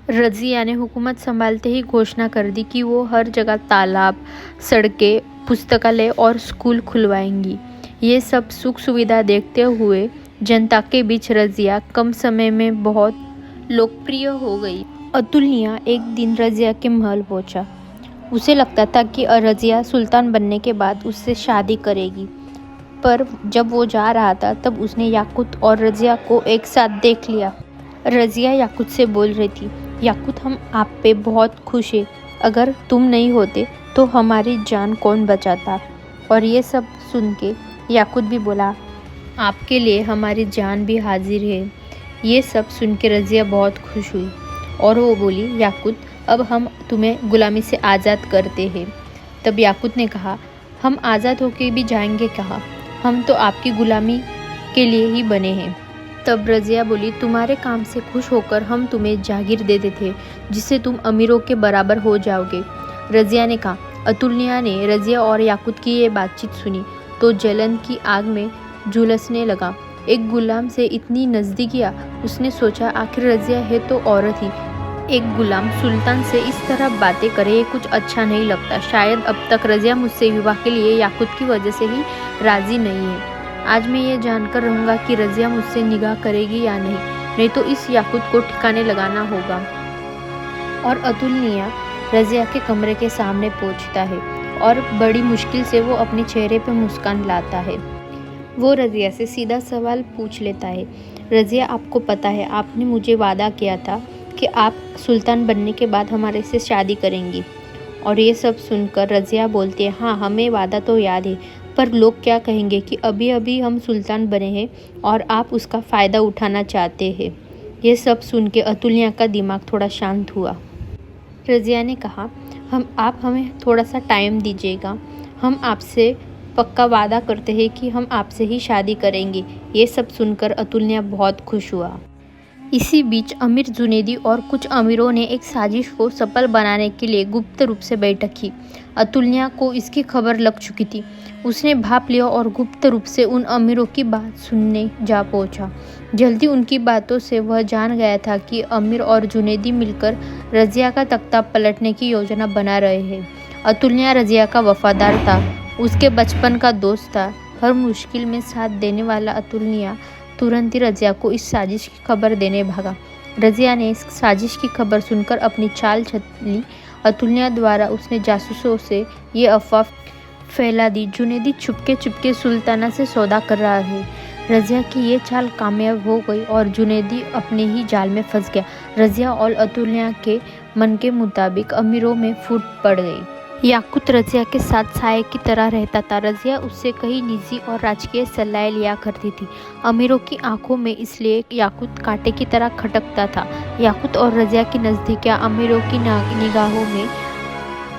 रज़िया ने हुकूमत संभालते ही घोषणा कर दी कि वो हर जगह तालाब, सड़कें, पुस्तकालय और स्कूल खुलवाएंगी। ये सब सुख सुविधा देखते हुए जनता के बीच रज़िया कम समय में बहुत लोकप्रिय हो गई। अतुल्या एक दिन रज़िया के महल पहुंचा। उसे लगता था कि रज़िया सुल्तान बनने के बाद उससे शादी करेगी, पर जब वो जा रहा था तब उसने याकूत और रज़िया को एक साथ देख लिया। रज़िया याकूत से बोल रही थी, याकूत, हम आप पे बहुत खुश हैं। अगर तुम नहीं होते तो हमारी जान कौन बचाता। और ये सब सुन के याकूत भी बोला, आपके लिए हमारी जान भी हाजिर है। ये सब सुन के रज़िया बहुत खुश हुई और वो बोली, याकूत, अब हम तुम्हें गुलामी से आज़ाद करते हैं। तब याकूत ने कहा, हम आज़ाद होके भी जाएंगे कहाँ, हम तो आपकी गुलामी के लिए ही बने हैं। तब रज़िया बोली, तुम्हारे काम से खुश होकर हम तुम्हें जागीर दे देते जिससे तुम अमीरों के बराबर हो जाओगे। रज़िया ने कहा। अतुल्या ने रज़िया और याकूत की ये बातचीत सुनी तो जलन की आग में झुलसने लगा। एक गुलाम से इतनी नज़दीकियाँ, उसने सोचा आखिर रज़िया है तो औरत ही। एक गुलाम सुल्तान से इस तरह बातें करे, ये कुछ अच्छा नहीं लगता। शायद अब तक रज़िया मुझसे विवाह के लिए याकूत की वजह से ही राज़ी नहीं है। आज मैं ये जानकर रहूँगा कि रज़िया मुझसे निगाह करेगी या नहीं तो इस याकूत को ठिकाने लगाना होगा। और अतुल्या रज़िया के कमरे के सामने पहुँचता है और बड़ी मुश्किल से वो अपने चेहरे पर मुस्कान लाता है। वो रज़िया से सीधा सवाल पूछ लेता है, रज़िया, आपको पता है आपने मुझे वादा किया था कि आप सुल्तान बनने के बाद हमारे से शादी करेंगी। और ये सब सुनकर रज़िया बोलती है, हाँ, हमें वादा तो याद है, पर लोग क्या कहेंगे कि अभी अभी हम सुल्तान बने हैं और आप उसका फ़ायदा उठाना चाहते हैं। ये सब सुन के अतुल्या का दिमाग थोड़ा शांत हुआ। रज़िया ने कहा, आप हमें थोड़ा सा टाइम दीजिएगा, हम आपसे पक्का वादा करते हैं कि हम आपसे ही शादी करेंगे। ये सब सुनकर अतुल्या बहुत खुश हुआ। इसी बीच अमीर जुनैदी और कुछ अमीरों ने एक साजिश को सफल बनाने के लिए गुप्त रूप से बैठक की। अतुल्या को इसकी खबर लग चुकी थी। उसने भाप लिया और गुप्त रूप से उन अमीरों की बात सुनने जा पहुंचा। जल्दी उनकी बातों से वह जान गया था कि अमीर और जुनैदी मिलकर रज़िया का तख्ता पलटने की योजना बना रहे हैं। अतुल्या रज़िया का वफादार था, उसके बचपन का दोस्त था। हर मुश्किल में साथ देने वाला अतुल्या तुरंत ही रज़िया को इस साजिश की खबर देने भागा। रज़िया ने इस साजिश की खबर सुनकर अपनी चाल चली। अतुल्या द्वारा उसने जासूसों से ये अफवाह फैला दी, जुनैदी चुपके चुपके सुल्ताना से सौदा कर रहा है। रज़िया की ये चाल कामयाब हो गई और जुनैदी अपने ही जाल में फंस गया। रज़िया और अतुल्या के मन के मुताबिक अमीरों में फूट पड़ गई। याकूत रज़िया के साथ साये की तरह रहता था। रज़िया उससे कई निजी और राजकीय सलाहें लिया करती थी। अमीरों की आंखों में इसलिए याकूत कांटे की तरह खटकता था। याकूत और रज़िया की नज़दीकियाँ अमीरों की निगाहों में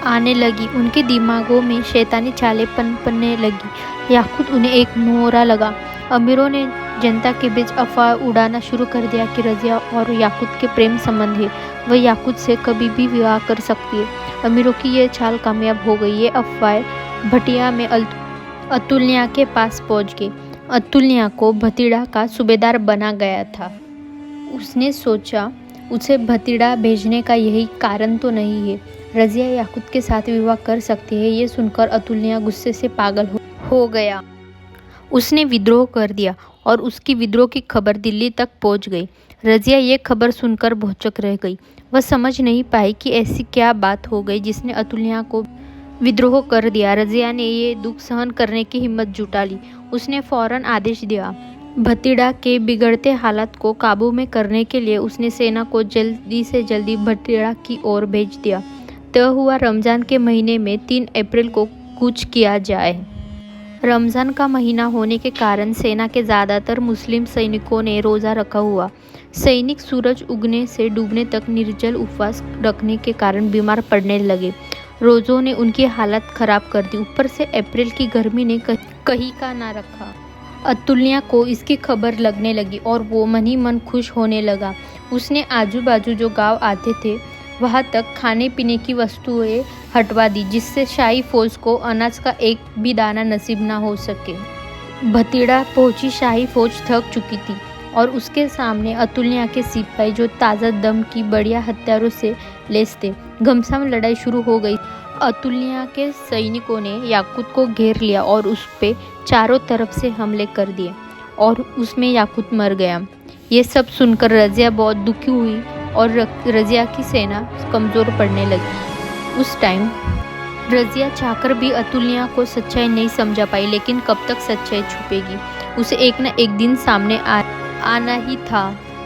आने लगी। उनके दिमागों में शैतानी चालें पनपने लगी। याकूत उन्हें एक मोहरा लगा। अमीरों ने जनता के बीच अफवाह उड़ाना शुरू कर दिया कि रज़िया और याकूत के प्रेम संबंध है, वह याकूत से कभी भी विवाह कर सकती है। अमीरों की ये चाल कामयाब हो गई। ये अफवाहें भटिया में अतुल्या के पास पहुंच गई। अतुल्या को भतीड़ा का सूबेदार बना गया था। उसने सोचा उसे भतीड़ा भेजने का यही कारण तो नहीं है। रज़िया याकूत के साथ विवाह कर सकती है। ये सुनकर अतुल्या गुस्से से पागल हो गया। उसने विद्रोह कर दिया और उसकी विद्रोह की खबर दिल्ली तक पहुंच गई। रज़िया ये खबर सुनकर भौचक रह गई। वह समझ नहीं पाई कि ऐसी क्या बात हो गई जिसने अतुल्या को विद्रोह कर दिया। रज़िया ने ये दुख सहन करने की हिम्मत जुटा ली। उसने फौरन आदेश दिया। भतीड़ा के बिगड़ते हालात को काबू में करने के लिए उसने सेना को जल्दी से जल्दी भतीड़ा की ओर भेज दिया। तय हुआ रमज़ान के महीने में 3 अप्रैल को कूच किया जाए। रमज़ान का महीना होने के कारण सेना के ज़्यादातर मुस्लिम सैनिकों ने रोज़ा रखा हुआ। सैनिक सूरज उगने से डूबने तक निर्जल उपवास रखने के कारण बीमार पड़ने लगे। रोज़ों ने उनकी हालत ख़राब कर दी। ऊपर से अप्रैल की गर्मी ने कहीं का ना रखा। अतुल्या को इसकी खबर लगने लगी और वो मन ही मन खुश होने लगा। उसने आजू बाजू जो गांव आते थे वहाँ तक खाने पीने की वस्तुएं हटवा दी, जिससे शाही फौज को अनाज का एक भी दाना नसीब ना हो सके। भतीड़ा पहुंची शाही फौज थक चुकी थी। और उसके सामने अतुल्या के सिपाही जो ताज़ा दम की बढ़िया हथियारों से लैस थे। घमासान लड़ाई शुरू हो गई। अतुल्या के सैनिकों ने याकूत को घेर लिया और उस पे चारों तरफ से हमले कर दिए और उसमें याकूत मर गया। ये सब सुनकर रज़िया बहुत दुखी हुई और रज़िया की सेना कमज़ोर पड़ने लगी। उस टाइम रज़िया चाहकर भी अतुल्या को सच्चाई नहीं समझा पाई, लेकिन कब तक सच्चाई छुपेगी, उसे एक न एक दिन सामने आना ही था।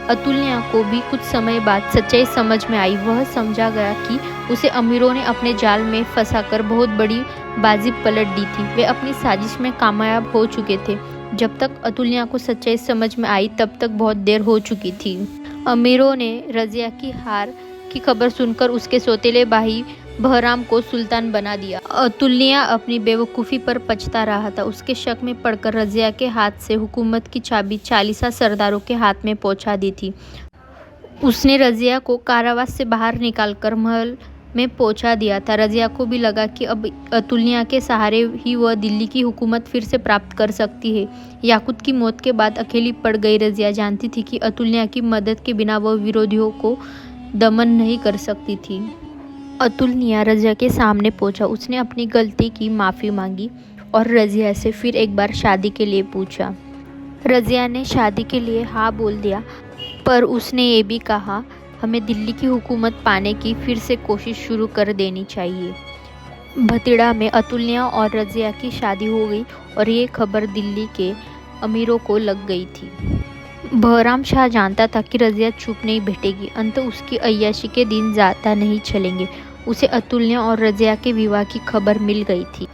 अतुल्या को भी कुछ समय बाद सच्चाई समझ में आई। वह समझा गया कि उसे अमीरों ने अपने जाल में फंसाकर बहुत बड़ी बाजी पलट दी थी। वे अपनी साजिश में कामयाब हो चुके थे। जब तक अतुल्या को सच्चाई समझ में आई तब तक बहुत देर हो चुकी थी। अमीरों ने रज़िया की हार की खबर सुनकर उसके सौतेले भाई बहराम को सुल्तान बना दिया। अतुल्या अपनी बेवकूफ़ी पर पछता रहा था। उसके शक में पड़कर रज़िया के हाथ से हुकूमत की चाबी 40 सरदारों के हाथ में पहुंचा दी थी। उसने रज़िया को कारावास से बाहर निकालकर महल में पहुंचा दिया था। रज़िया को भी लगा कि अब अतुल्या के सहारे ही वह दिल्ली की हुकूमत फिर से प्राप्त कर सकती है। याकूत की मौत के बाद अकेली पड़ गई रज़िया जानती थी कि अतुल्या की मदद के बिना वह विरोधियों को दमन नहीं कर सकती थी। अतुल्या रज़िया के सामने पहुंचा। उसने अपनी गलती की माफ़ी मांगी और रज़िया से फिर एक बार शादी के लिए पूछा। रज़िया ने शादी के लिए हाँ बोल दिया, पर उसने ये भी कहा हमें दिल्ली की हुकूमत पाने की फिर से कोशिश शुरू कर देनी चाहिए। भतीड़ा में अतुल्या और रज़िया की शादी हो गई और ये खबर दिल्ली के अमीरों को लग गई थी। बहराम शाह जानता था कि रज़िया चुप नहीं बैठेगी। अंत उसकी अय्याशी के दिन ज़्यादा नहीं चलेंगे। उसे अतुल्या और रज़िया के विवाह की खबर मिल गई थी।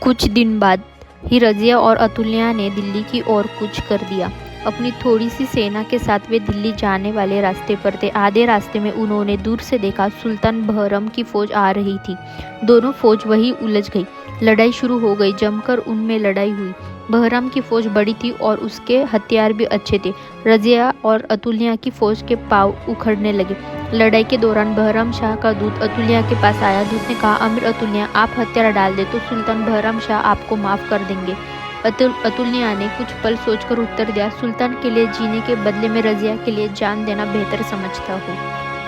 कुछ दिन बाद ही रज़िया और अतुल्या ने दिल्ली की ओर कूच कर दिया। अपनी थोड़ी सी सेना के साथ वे दिल्ली जाने वाले रास्ते पर थे। आधे रास्ते में उन्होंने दूर से देखा सुल्तान बहरम की फौज आ रही थी। दोनों फौज वहीं उलझ गई। लड़ाई शुरू हो गई। जमकर उनमें लड़ाई हुई। बहरम की फौज बड़ी थी और उसके हथियार भी अच्छे थे। रज़िया और अतुल्या की फौज के पाँव उखड़ने लगे। लड़ाई के दौरान बहरम शाह का दूत अतुल्या के पास आया। दूत ने कहा, अमीर अतुल्या, आप हथियार डाल दे तो सुल्तान बहरम शाह आपको माफ़ कर देंगे। अतुल्या ने कुछ पल सोचकर उत्तर दिया, सुल्तान के लिए जीने के बदले में रज़िया के लिए जान देना बेहतर समझता हूँ।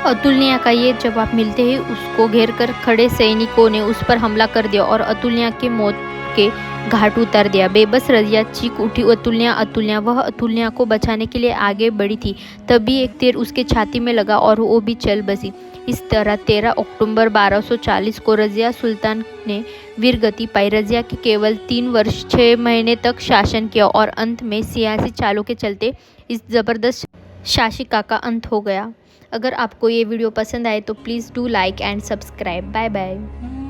अतुल्या का ये जवाब मिलते ही उसको घेर कर खड़े सैनिकों ने उस पर हमला कर दिया और अतुल्या के मौत के घाट उतार दिया। बेबस रज़िया चीख उठी, अतुल्या अतुल्या। वह अतुल्या को बचाने के लिए आगे बढ़ी थी। तभी एक तीर उसके छाती में लगा और वो भी चल बसी। इस तरह 13 अक्टूबर 1240 को रज़िया सुल्तान ने वीरगति पाई। रज़िया के केवल 3 वर्ष 6 महीने तक शासन किया और अंत में सियासी चालों के चलते इस ज़बरदस्त शासिका का अंत हो गया। अगर आपको ये वीडियो पसंद आए तो please do like and subscribe. Bye bye.